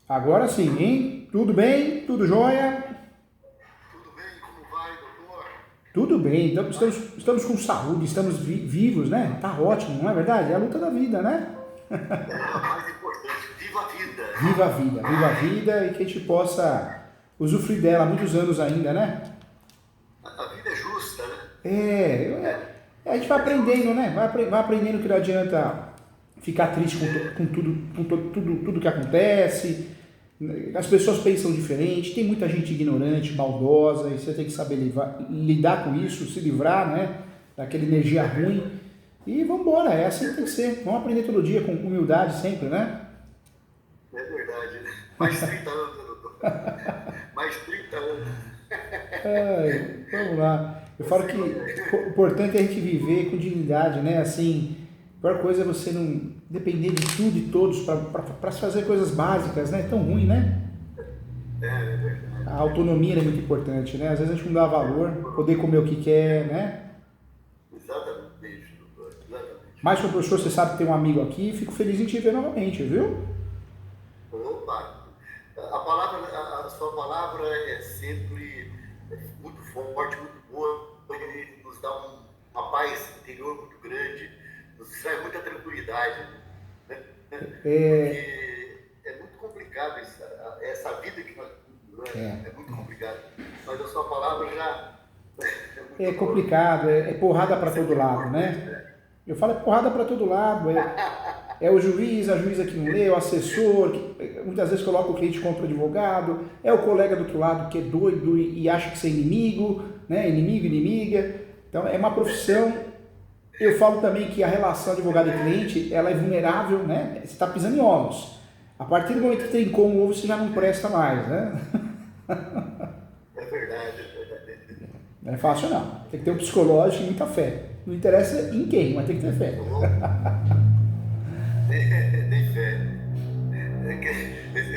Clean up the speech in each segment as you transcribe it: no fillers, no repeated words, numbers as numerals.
Agora sim, hein? Tudo bem? Tudo jóia? Tudo bem? Como vai, doutor? Tudo bem, então, Vai? estamos com saúde, estamos vivos, né? Tá ótimo, não é verdade? É a luta da vida, né? É o mais importante. Viva a vida! Viva a vida e que a gente possa usufruir dela há muitos anos ainda, né? A vida é justa, né? A gente vai É aprendendo, justa. né? Vai aprendendo que não adianta ficar triste com É, tudo, tudo que acontece. As pessoas pensam diferente, tem muita gente ignorante, maldosa, e você tem que saber lidar com isso, se livrar, né? Daquela energia é ruim. verdade. E vamos embora, é assim É que tem que verdade. ser. Vamos aprender todo dia com humildade sempre, né? É verdade, né? Mais 30 anos, né, doutor? Mais 30 anos. Ai, vamos lá. Eu falo Assim que vai. o importante é a gente viver com dignidade, né? Assim, a pior coisa é você não depender de tudo e todos para se fazer coisas básicas, né? É tão ruim, né? É A verdade, é verdade. autonomia é muito importante, né? Às vezes a gente não dá valor, poder Autonomia. comer o que quer, né? Exatamente, doutor. Exatamente. Mas, meu professor, você sabe que tem um amigo aqui, fico feliz em te ver novamente, viu? Opa! A sua palavra é sempre muito forte, muito boa, ele nos dá uma paz interior muito grande, nos traz muita tranquilidade, né? Porque é muito complicado essa vida que nós temos, né? É, É muito complicado. Mas a sua palavra já é é muito boa. complicado, é porrada para Isso é todo muito lado, importante, né? né? Eu falo é porrada para todo lado, é o juiz, a juíza que não lê, o assessor, que muitas vezes coloca o cliente contra o advogado, é o colega do outro lado que é doido e acha que você é inimigo, né? Inimigo, inimiga. Então é uma profissão. Eu falo também que a relação advogado e cliente, ela é vulnerável, né? Você está pisando em ovos. A partir do momento que trincou um ovo, você já não presta mais, né? É verdade, é verdade. Não é fácil não. Tem que ter um psicológico e muita fé. Não interessa em quem, mas tem que ter fé. Oh, tem fé.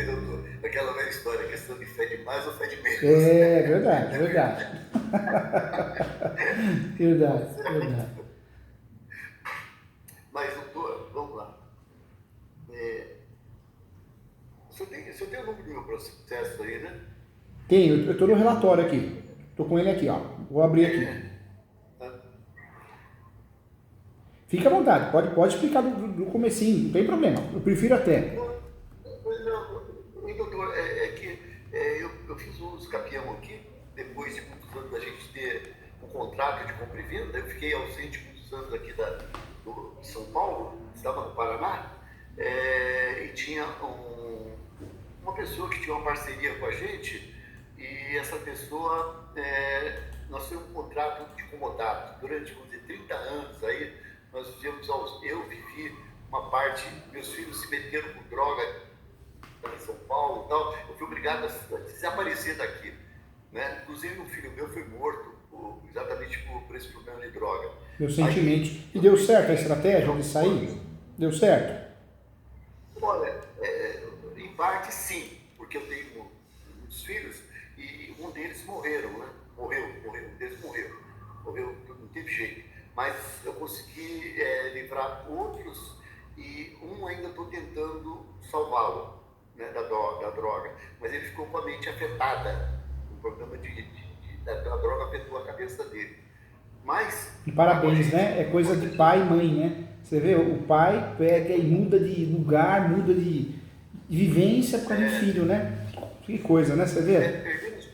Doutor, aquela velha história, questão de fé de mais ou fé de menos. É verdade, É verdade. verdade. Tá Verdade, verdade. certo. Mas, doutor, vamos lá. É, o senhor tem o número do meu processo aí, né? Tem, eu estou no relatório aqui. Estou com ele aqui, ó. Vou abrir aqui. Tá? Fica à vontade, pode explicar do comecinho, não tem problema. Eu prefiro até. Não, não, doutor, é que eu fiz um escapião aqui, depois de muitos anos da gente ter um contrato de compra e venda. Eu fiquei ausente muitos anos aqui de São Paulo, estava no Paraná, e tinha uma pessoa que tinha uma parceria com a gente, e essa pessoa, nós tínhamos um contrato de comodato durante, vamos dizer, 30 anos aí. Nós vivemos, eu vivi uma parte, meus filhos se meteram com droga em São Paulo e tal, eu fui obrigado a desaparecer daqui, né? Inclusive um filho meu foi morto exatamente por esse problema de droga. Meus Aí sentimentos. E eu deu certo a tentei estratégia fechar de os sair? portos. Deu certo? Olha, em parte sim, porque eu tenho muitos filhos e um deles morreram, né? Morreu, um deles morreu, não teve jeito. Mas eu consegui livrar outros e um ainda estou tentando salvá-lo, né, da droga. Mas ele ficou com a mente afetada, um problema da droga afetou a cabeça dele. Mas E está com a parabéns, gente, né? É o coisa de importante é pai e mãe, né? Você vê, o pai pega e muda de lugar, muda de vivência por causa do filho, né? Que coisa, né? Você vê? perdemos,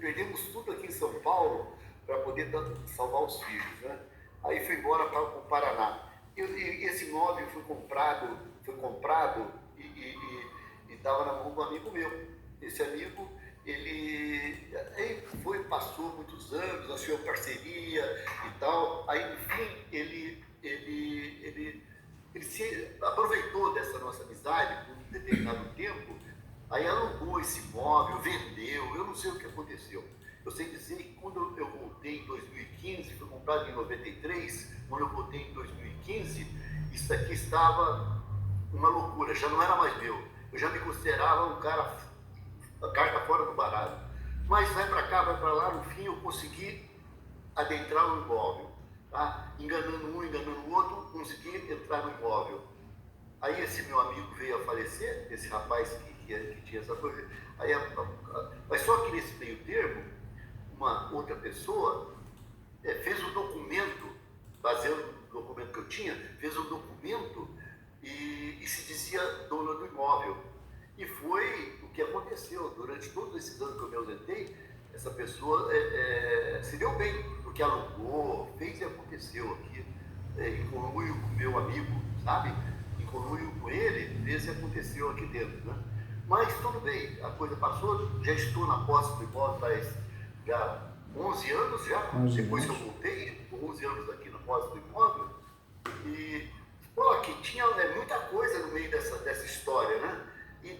perdemos tudo aqui em São Paulo para poder salvar os filhos, né? Aí foi embora para o Paraná. E esse imóvel foi comprado e estava na mão de um amigo meu. Esse amigo, ele passou muitos anos, nós tivemos parceria e tal. Aí, enfim, ele se aproveitou dessa nossa amizade por um determinado tempo. Aí alugou esse imóvel, vendeu, eu não sei o que aconteceu. Eu sei dizer que quando eu voltei em 2015, foi comprado em 93, quando eu voltei em 2015, isso aqui estava uma loucura, já não era mais meu. Eu já me considerava um cara, a carta fora do baralho. Mas vai para cá, vai para lá, no fim eu consegui adentrar o imóvel. Tá? Enganando um, enganando o outro, consegui entrar no imóvel. Aí esse meu amigo veio a falecer, esse rapaz que que tinha essa coisa. Aí, mas só que nesse meio termo, uma outra pessoa fez um documento, baseado no documento que eu tinha, fez um documento e se dizia dona do imóvel. E foi o que aconteceu. Durante todos esses anos que eu me ausentei, essa pessoa se deu bem, porque alugou, fez e aconteceu aqui, em conluio com meu amigo, sabe? Em conluio com ele, fez e aconteceu aqui dentro, né? Mas tudo bem, a coisa passou, já estou na posse do imóvel faz já 11 anos já, 11 depois que eu anos. voltei, estou 11 anos aqui na posse do imóvel, e pô, aqui tinha muita coisa no meio dessa história, né? E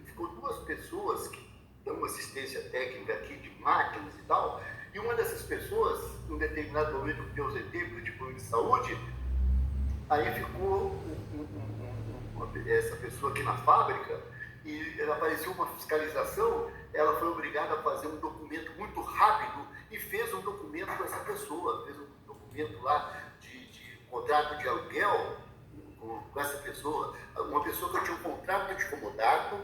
ficou duas pessoas que dão assistência técnica aqui de máquinas e tal, e uma dessas pessoas, em um determinado momento que eu ausentei por tipo de saúde, aí ficou essa pessoa aqui na fábrica, e apareceu uma fiscalização, ela foi obrigada a fazer um documento muito rápido e fez um documento com essa pessoa, fez um documento lá de contrato de aluguel com essa pessoa, uma pessoa que eu tinha um contrato de comodato,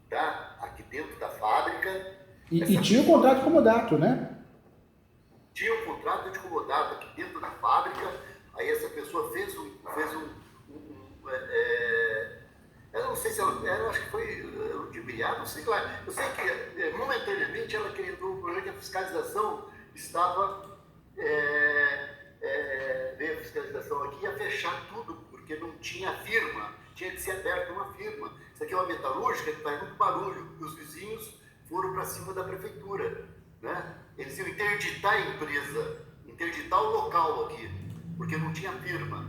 tá? Aqui dentro da fábrica. E tinha o contrato de comodato, né? Tinha um contrato de comodato aqui dentro da fábrica, aí essa pessoa fez eu não sei se ela acho que foi ludibriada, não sei lá. Eu sei que momentaneamente ela entrou no problema que a fiscalização estava, veio a fiscalização aqui e ia fechar tudo, porque não tinha firma, tinha que ser aberta uma firma. Isso aqui é uma metalúrgica que faz muito barulho, e os vizinhos foram para cima da prefeitura, né? Eles iam interditar a empresa, interditar o local aqui, porque não tinha firma,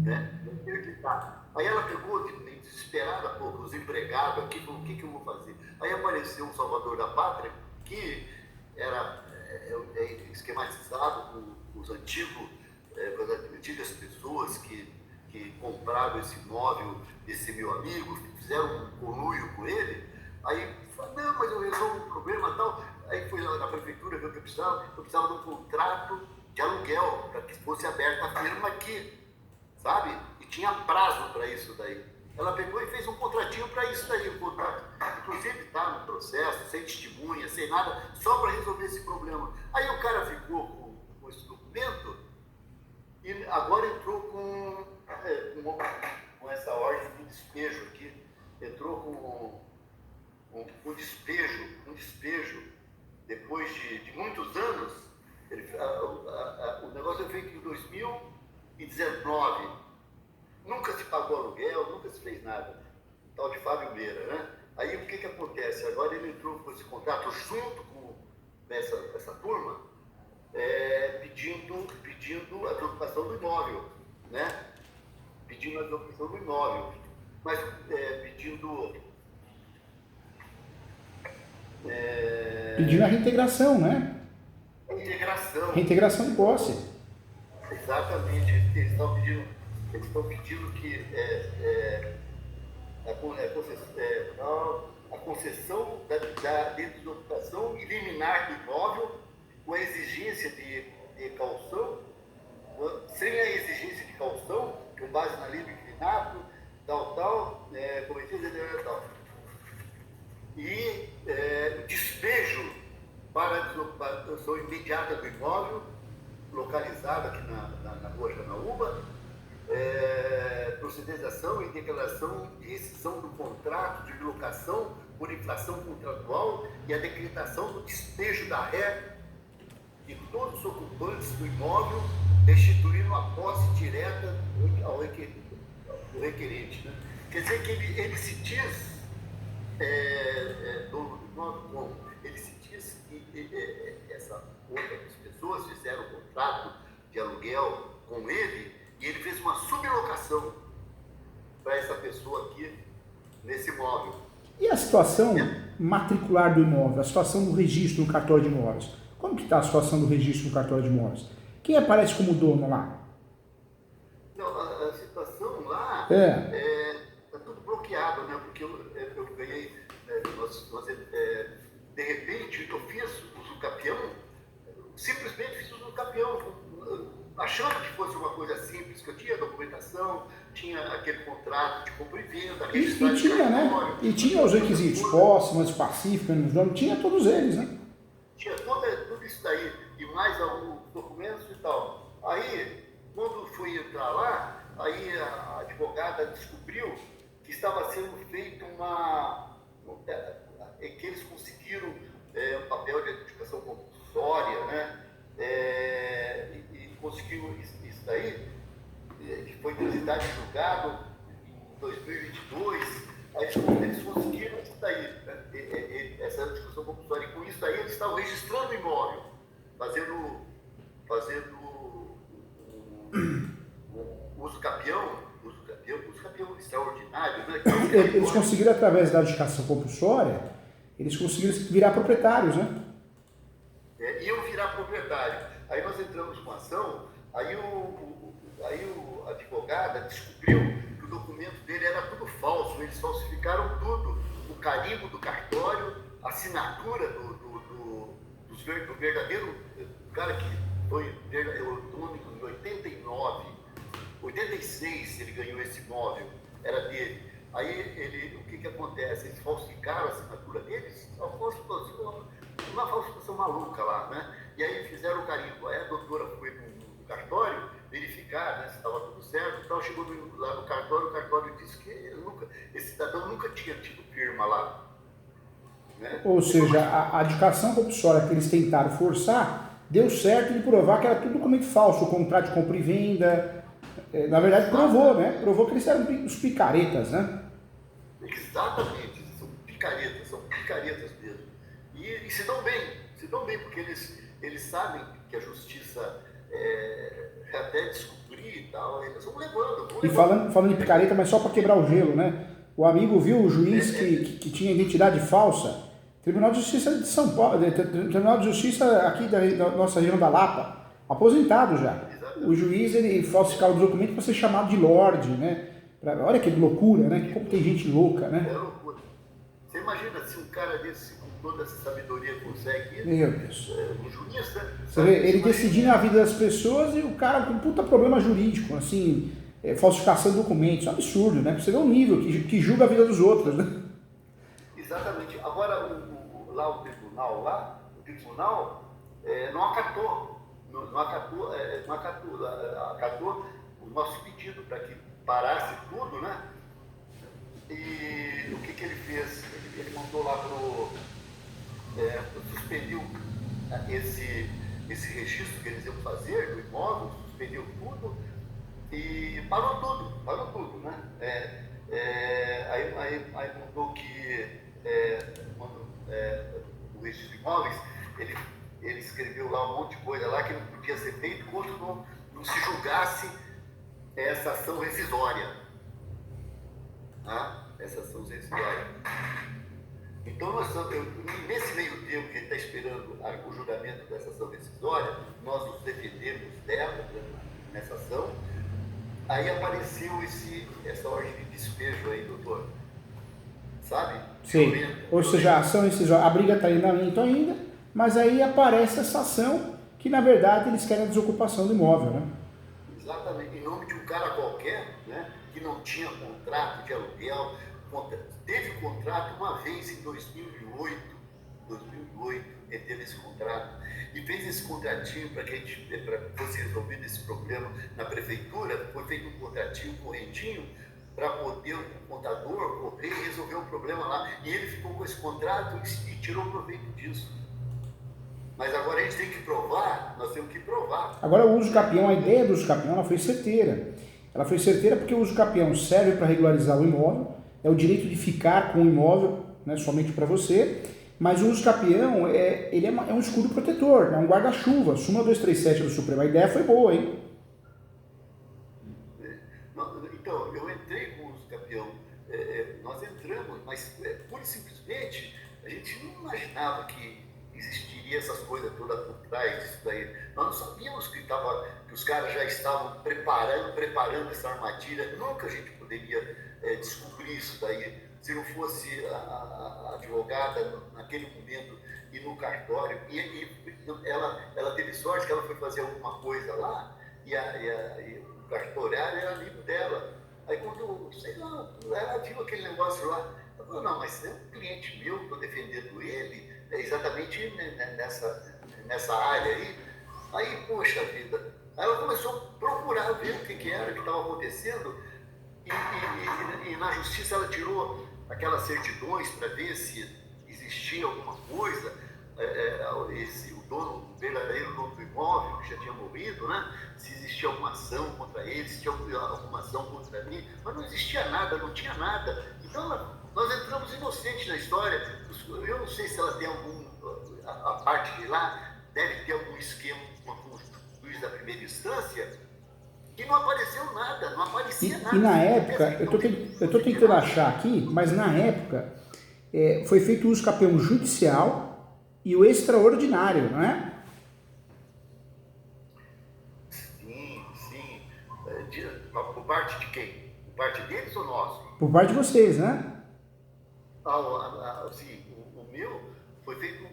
né? Interditar. Aí ela pegou, desesperada, pô, os empregados aqui, o que eu vou fazer? Aí apareceu um salvador da pátria, que era esquematizado com os antigos, com as antigas pessoas que compraram esse imóvel desse meu amigo, fizeram um conluio com ele. Aí falou, não, mas eu resolvo um problema e tal. Aí foi lá na prefeitura, viu que eu precisava de um contrato de aluguel, para que fosse aberta a firma aqui, sabe? E tinha prazo para isso daí. Ela pegou e fez um contratinho para isso daí, um contrato. Inclusive está no processo, sem testemunha, sem nada, só para resolver esse problema. Aí o cara ficou com esse documento e agora entrou com essa ordem de despejo aqui. Entrou com despejo. Depois de muitos anos, o negócio foi feito em 2019. Nunca se pagou aluguel, nunca se fez nada. Tal de Fábio Meira, né? Aí o que acontece? Agora ele entrou com esse contrato junto com essa turma, pedindo a desocupação do imóvel, né? Pedindo a desocupação do imóvel. Mas pedindo a reintegração, né? Reintegração de posse. Exatamente. Eles estão pedindo que a concessão da desocupação e liminar do imóvel com a exigência de caução, sem a exigência de caução, com base na lei do inquilinato, tal, e despejo para a desocupação imediata do imóvel, localizado aqui na rua Janaúba, procedização e declaração de rescisão do contrato de locação por infração contratual e a decretação do despejo da ré de todos os ocupantes do imóvel, restituindo a posse direta ao requerente. Né? Quer dizer que ele se diz dono do imóvel, como? Ele se diz que essas pessoas fizeram um contrato de aluguel com ele e ele fez uma sublocação para essa pessoa aqui nesse imóvel. E a situação matricular do imóvel, a situação do registro no cartório de imóveis? Como que está a situação do registro no cartório de imóveis? Quem aparece como dono lá? Não, a situação lá está tudo bloqueado, né? Porque eu ganhei, de repente eu fiz uso capião, simplesmente fiz uso capião, achando que fosse uma coisa simples, que eu tinha documentação, tinha aquele contrato de compra e venda, E tinha, né? E tinha os requisitos, posse, mas pacífico, nos nomes, tinha todos eles, né? Tinha tudo isso daí, e mais alguns documentos e tal. Aí, quando fui entrar lá, aí a advogada descobriu que estava sendo feito que eles conseguiram um papel de identificação compulsória, né? E conseguiu isso daí, que foi transitado e julgado em 2022. Aí eles conseguiram isso daí, essa discussão compulsória, e com isso daí eles estavam registrando o imóvel, fazendo uso capião extraordinário, né? Eles conseguiram, através da dedicação compulsória, eles conseguiram virar proprietários, né? Iam virar proprietário. Aí nós entramos com ação, aí a advogada descobriu que o documento dele era tudo falso, eles falsificaram tudo, o carimbo do cartório, a assinatura do verdadeiro cara que foi eletrônico em 86 ele ganhou esse imóvel, era dele. Aí o que acontece? Eles falsificaram a assinatura deles, uma falsificação maluca lá, né? E aí fizeram o carimbo. Aí a doutora foi no cartório verificar, né, se estava tudo certo. Então chegou lá no cartório, o cartório disse que esse cidadão nunca tinha tido firma lá. Né? Ou seja, a dedicação compulsória que eles tentaram forçar, deu certo de provar que era tudo documento falso, o contrato de compra e venda. Na verdade, provou, né? Provou que eles eram os picaretas, né? Exatamente, são picaretas mesmo. E se dão bem, porque eles sabem que a justiça até descobrir e tal, eles vão levando. E falando de picareta, mas só para quebrar o gelo, né? O amigo viu o juiz que tinha identidade falsa, Tribunal de Justiça de São Paulo, Tribunal de Justiça aqui da nossa região da Lapa, aposentado já. O juiz, ele falsificava os documentos para ser chamado de Lorde, né? Olha que loucura, né? Como tem gente louca, né? É loucura. Você imagina se um cara desse, com toda essa sabedoria, consegue... Meu Deus. Um juiz, né? Você vê, ele decidindo a vida das pessoas e o cara com um puta problema jurídico, assim, falsificação de documentos. É um absurdo, né? Você vê o nível que julga a vida dos outros, né? Exatamente. Agora, o tribunal não acatou o nosso pedido para que parasse tudo, né? E o que ele fez? Ele mandou lá suspendeu esse registro que eles iam fazer do imóvel, suspendeu tudo e parou tudo, né? Aí mandou que o registro de imóveis, ele escreveu lá um monte de coisa lá que não podia ser feito enquanto não se julgasse essa ação rescisória. Tá? Essa ação rescisória. Então, nesse meio tempo que ele está esperando o julgamento dessa ação rescisória, nós nos defendemos dela, nessa ação. Aí apareceu essa ordem de despejo aí, doutor. Sabe? Sim. Ou seja, a ação rescisória, a briga está em andamento ainda, mas aí aparece essa ação que, na verdade, eles querem a desocupação do imóvel, né? Exatamente. Em nome de um cara qualquer, né, que não tinha contrato de aluguel. Teve contrato uma vez em 2008, ele teve esse contrato e fez esse contratinho para fosse resolvido esse problema na prefeitura. Foi feito um contratinho correntinho para poder o contador correr e resolver o problema lá, e ele ficou com esse contrato e tirou proveito disso. Mas agora a gente tem que provar, nós temos que provar. Agora o uso capião, a ideia do uso capião, ela foi certeira. Ela foi certeira porque o uso capião serve para regularizar o imóvel, é o direito de ficar com o imóvel, né, somente para você, mas o uso capião ele é um escudo protetor, é um guarda-chuva, súmula 237 do Supremo. A ideia foi boa, hein? Então, eu entrei com o uso capião, nós entramos, mas pura e simplesmente a gente não imaginava que existiria essas coisas todas por trás disso daí. Nós não sabíamos que os caras já estavam preparando essa armadilha. Nunca a gente poderia descobrir isso daí se não fosse a advogada naquele momento ir no cartório. E ela teve sorte que ela foi fazer alguma coisa lá e o cartorário era amigo dela. Aí quando, sei lá, ela viu aquele negócio lá, ela falou, não, mas é um cliente meu, estou defendendo ele, é exatamente nessa área aí. Aí, poxa vida, aí ela começou a procurar ver o que era que estava acontecendo e na justiça ela tirou aquelas certidões para ver se existia alguma coisa, o verdadeiro dono do imóvel, que já tinha morrido, né? Se existia alguma ação contra ele, se tinha alguma ação contra mim, mas não existia nada, não tinha nada. Então nós entramos inocentes na história. Eu não sei se ela tem a parte de lá deve ter algum esquema com o juiz da primeira instância, que não apareceu nada, não aparecia nada. E na época, eu estou tentando achar aqui, mas na época foi feito o uso capião judicial e o extraordinário, não é? Sim, sim. Por parte de quem? Por parte deles ou nosso? Por parte de vocês, né? Sim, o meu foi feito.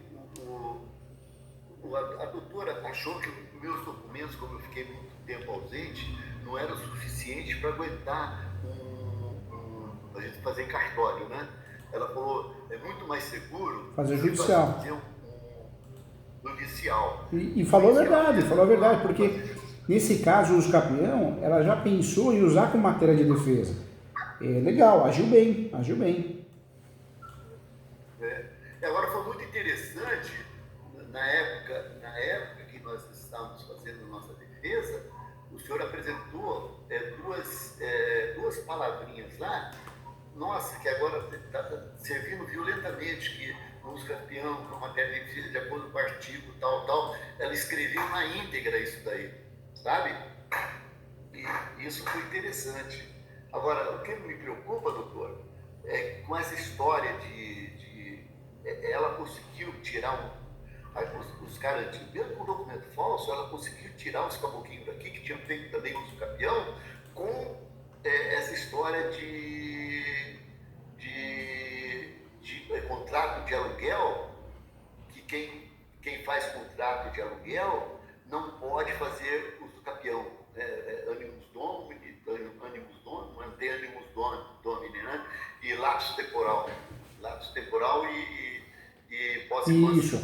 A doutora achou que os meus documentos, como eu fiquei muito tempo ausente, não eram suficientes para aguentar a gente fazer em cartório, né? Ela falou, é muito mais seguro fazer judicial. Fazer judicial. E falou a verdade, porque nesse caso o uso capião, ela já pensou em usar como matéria de defesa. Legal, agiu bem. Agora foi muito interessante, na época que nós estávamos fazendo nossa defesa, o senhor apresentou duas palavrinhas lá, nossa, que agora está servindo violentamente, que o uso capião, uma matéria de defesa de acordo com o artigo tal, ela escreveu na íntegra isso daí, sabe? E isso foi interessante. Agora, o que me preocupa, doutor, é com essa história ela conseguiu tirar os caras, mesmo com documento falso, ela conseguiu tirar os caboclinhos daqui, que tinham feito também uso capião, com essa história de contrato de aluguel, que quem faz contrato de aluguel não pode fazer uso capião. Animus domini, manter animus domini, né? E lapsus temporal e posse isso.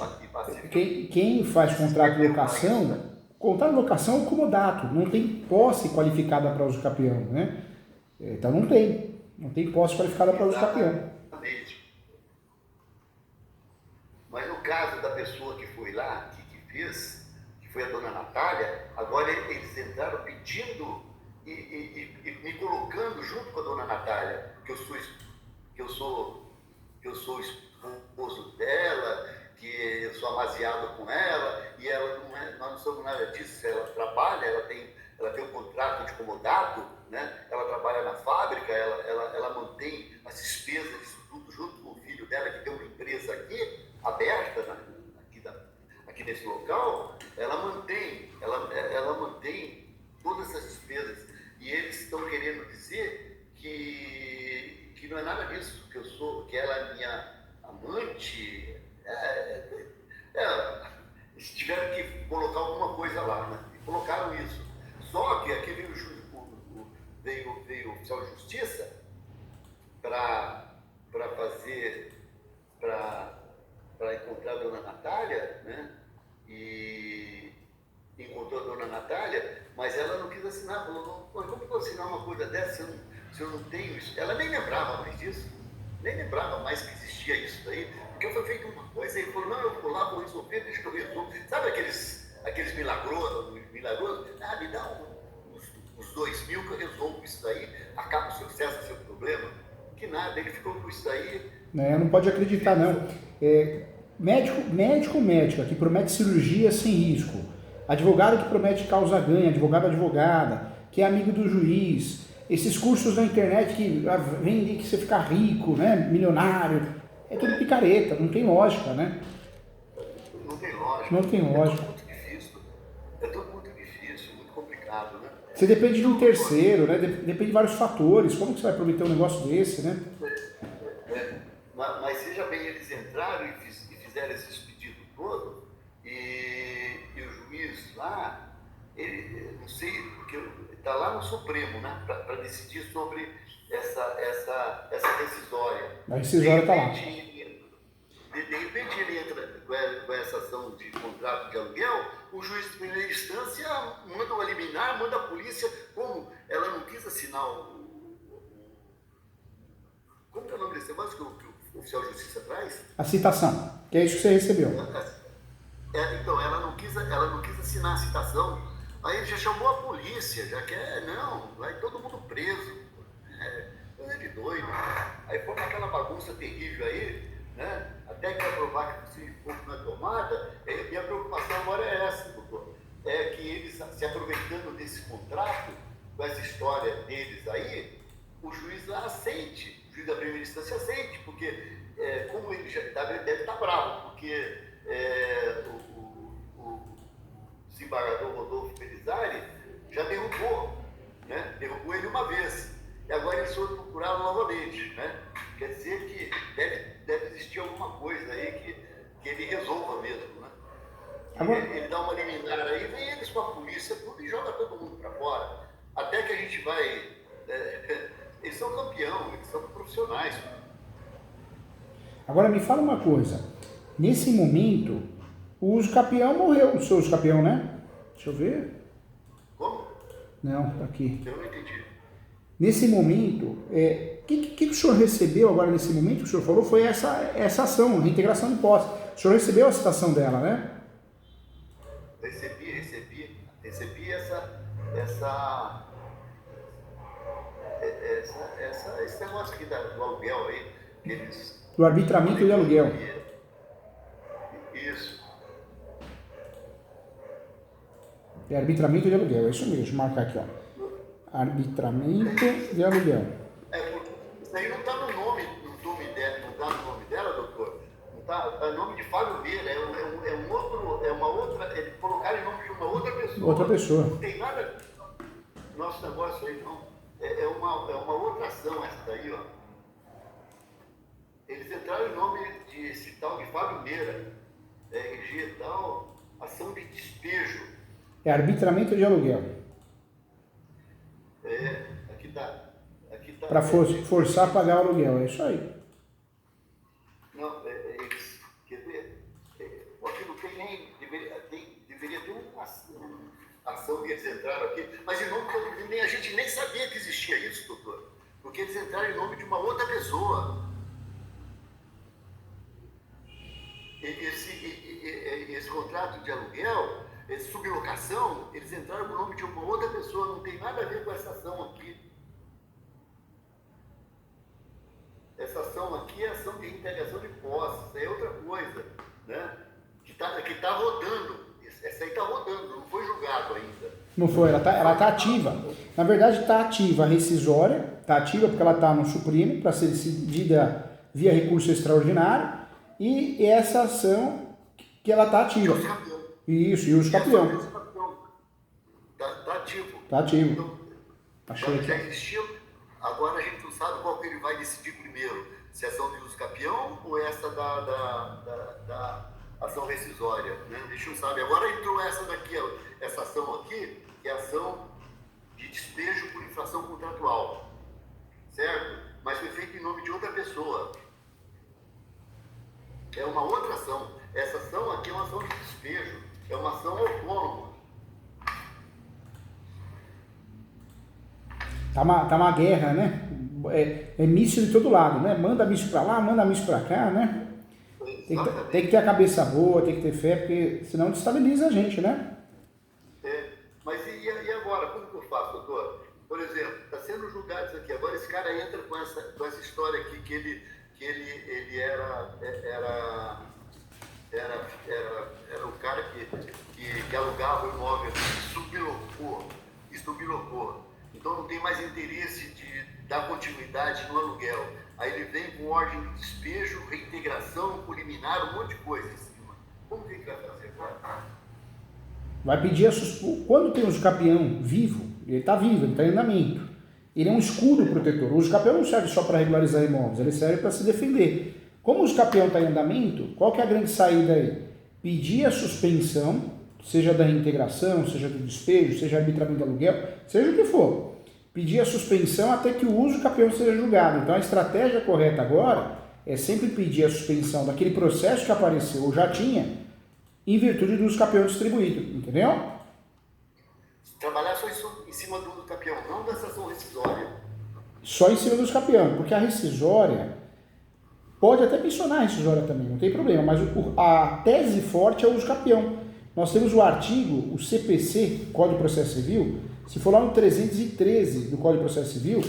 Quem faz contrato de locação é comodato, não tem posse qualificada para uso capião, né? Então não tem posse qualificada para uso capião. Mas no caso da pessoa que foi lá, que fez, que foi a dona Natália, agora eles entraram pedindo e me colocando junto com a dona Natália, que eu sou esposo dela, que eu sou amaziado com ela, e ela nós não somos nada disso. Ela trabalha, ela tem um contrato de comodato, né? Ela trabalha na fábrica, ela mantém as despesas disso tudo junto com o filho dela, que tem uma empresa aqui, aberta, aqui nesse local. Ela mantém todas essas despesas, e eles estão querendo dizer que não é nada disso, que ela é minha amante. Eles tiveram que colocar alguma coisa lá, né? E colocaram isso. Só que aqui veio o oficial de justiça para encontrar a dona Natália, né? E encontrou a dona Natália, mas ela não quis assinar. Falou, como eu vou assinar uma coisa dessa se eu não tenho isso? Ela nem lembrava mais disso, nem lembrava mais que existia isso daí, porque foi feito uma coisa, e ele falou, não, eu vou lá, vou resolver, deixa que eu resolvo. Sabe aqueles milagrosos? Me dá uns 2 mil que eu resolvo isso daí, acaba o seu sucesso, seu problema. Que nada, ele ficou com isso daí. Não pode acreditar, não. Médica que promete cirurgia sem risco, advogado que promete causa-ganha, advogada, que é amigo do juiz, esses cursos na internet que vendem que você fica rico, né, milionário, é tudo picareta, não tem lógica, né? Não tem lógica. É tudo muito difícil, muito complicado, né? Você depende de um terceiro, né? Depende de vários fatores. Como que você vai prometer um negócio desse, né? Mas seja bem, eles entraram e fizeram esses pedidos todos, e o juiz lá não sei, porque está lá no Supremo, né, para decidir sobre essa decisória. A rescisória está lá. De repente ele entra com essa ação de contrato de aluguel, o juiz de primeira instância manda uma liminar, manda a polícia, como ela não quis assinar como que é o nome desse negócio que o oficial de justiça traz? A citação, que é isso que você recebeu. Então, ela não quis assinar a citação, aí ele já chamou a polícia, já quer, não, vai todo mundo preso. Coisa de doido. Aí foi aquela bagunça terrível aí, né? Até que aprovar que o fogo na tomada, minha preocupação agora é essa, doutor. É que eles, se aproveitando desse contrato, com essa história deles aí, o juiz aceite, o juiz da primeira instância aceite, porque como ele já deve estar bravo, porque o desembargador Rodolfo Pelizari já derrubou, né? Derrubou ele uma vez. E agora eles foram procurá-lo novamente, né? Quer dizer que deve existir alguma coisa aí que ele resolva mesmo, né? Ele dá uma liminar aí, vem eles com a polícia tudo e joga todo mundo para fora. Até que a gente vai... eles são campeão, eles são profissionais. Agora me fala uma coisa. Nesse momento, o uso campeão morreu. O seu uso campeão, né? Deixa eu ver. Como? Não, tá aqui. Eu não entendi. Nesse momento, o que o senhor recebeu agora nesse momento, que o senhor falou, foi essa ação, reintegração de posse. O senhor recebeu a citação dela, né? Recebi esse negócio aqui do aluguel aí, que eles... Do arbitramento de aluguel. Isso. É arbitramento de aluguel, é isso mesmo, deixa eu marcar aqui, ó. Arbitramento de aluguel. Isso aí não está no nome dela, doutor. Não está, é nome de Fábio Meira, é uma outra, eles colocaram em nome de uma outra pessoa. Outra pessoa. Não tem nada nosso negócio aí, não. É uma outra ação essa daí, ó. Eles entraram em nome de esse tal de Fábio Meira, RG tal, ação de despejo. É arbitramento de aluguel. Aqui tá. Para forçar a pagar o aluguel, é isso aí. Não, eles, quer ver, aqui não tem nem, deveria ter uma ação que eles entraram aqui, mas em nome que a gente nem sabia que existia isso, doutor, porque eles entraram em nome de uma outra pessoa. Esse contrato de aluguel, sublocação, eles entraram no nome de uma outra pessoa, não tem nada a ver com essa ação aqui. Essa ação aqui é ação de reintegração de posse, isso aí é outra coisa, né? Que tá rodando, essa aí está rodando, não foi julgado ainda. Não foi, ela tá ativa. Na verdade está ativa a rescisória, está ativa porque ela está no Supremo para ser decidida via recurso extraordinário, e essa ação que ela está ativa. Isso, e os campeão. Tá ativo. Tá ativo. Então, achei já aqui. existiu, agora a gente não sabe qual que ele vai decidir primeiro, se é ação de uso campeão ou essa da ação rescisória, né? A gente não sabe. Agora entrou essa daqui, essa ação aqui, que é ação de despejo por infração contratual, certo? Mas foi feito em nome de outra pessoa. É uma outra ação. Essa ação aqui é uma ação de despejo, é uma ação autônoma. Tá uma guerra, né? É míssil de todo lado, né? Manda míssil pra lá, manda míssil pra cá, né? Tem que ter a cabeça boa, tem que ter fé, porque senão destabiliza a gente, né? Mas e agora? Como que eu faço, doutor? Por exemplo, está sendo julgado isso aqui. Agora esse cara entra com essa história aqui que ele era o cara que alugava o imóvel e sublocou. Então não tem mais interesse de dar continuidade no aluguel. Aí ele vem com ordem de despejo, reintegração, liminar, um monte de coisa em cima. Como que ele vai fazer agora? Vai pedir quando tem um usucapião vivo, ele está vivo, ele está em andamento. Ele é um escudo protetor. O usucapião não serve só para regularizar imóveis, ele serve para se defender. Como o usucapião está em andamento, qual que é a grande saída aí? Pedir a suspensão, seja da reintegração, seja do despejo, seja arbitramento de aluguel, seja o que for, pedir a suspensão até que o uso capião seja julgado. Então a estratégia correta agora é sempre pedir a suspensão daquele processo que apareceu ou já tinha, em virtude do uso capião distribuído, entendeu? Trabalhar só em cima do uso capião, não da sanção rescisória. Só em cima do uso capião, porque a rescisória pode até mencionar a rescisória também, não tem problema, mas a tese forte é o uso capião. Nós temos o artigo, o CPC, Código de Processo Civil, se for lá no 313 do Código de Processo Civil,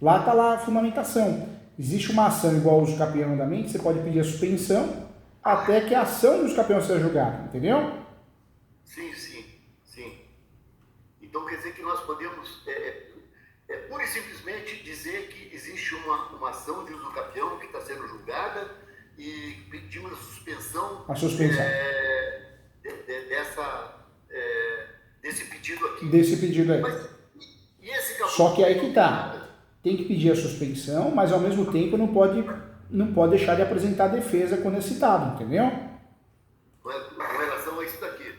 lá está lá a fundamentação. Existe uma ação igual ao uso capião em andamento, você pode pedir a suspensão até que a ação do uso capião seja julgada, entendeu? Sim, sim, sim. Então quer dizer que nós podemos pura e simplesmente dizer que existe uma ação de uso capião que está sendo julgada e pedimos a suspensão, desse pedido aqui. Desse pedido aí. Mas, e esse só que aí que tá. Tem que pedir a suspensão, mas ao mesmo tempo não pode deixar de apresentar a defesa quando é citado, entendeu? Com relação a isso daqui.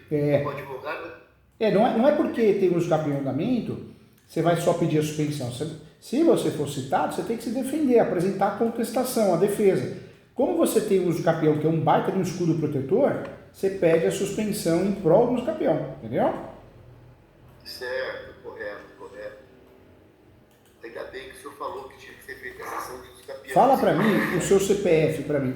O advogado... não é porque tem uso capião em andamento, você vai só pedir a suspensão. Se você for citado, você tem que se defender, apresentar a contestação, a defesa. Como você tem o uso capião, que é um baita de um escudo protetor, você pede a suspensão em prol do uso capião, entendeu? Certo, correto. Ainda bem que o senhor falou que tinha que ser feita a sessão de uso capião. Fala para mim o seu CPF para mim.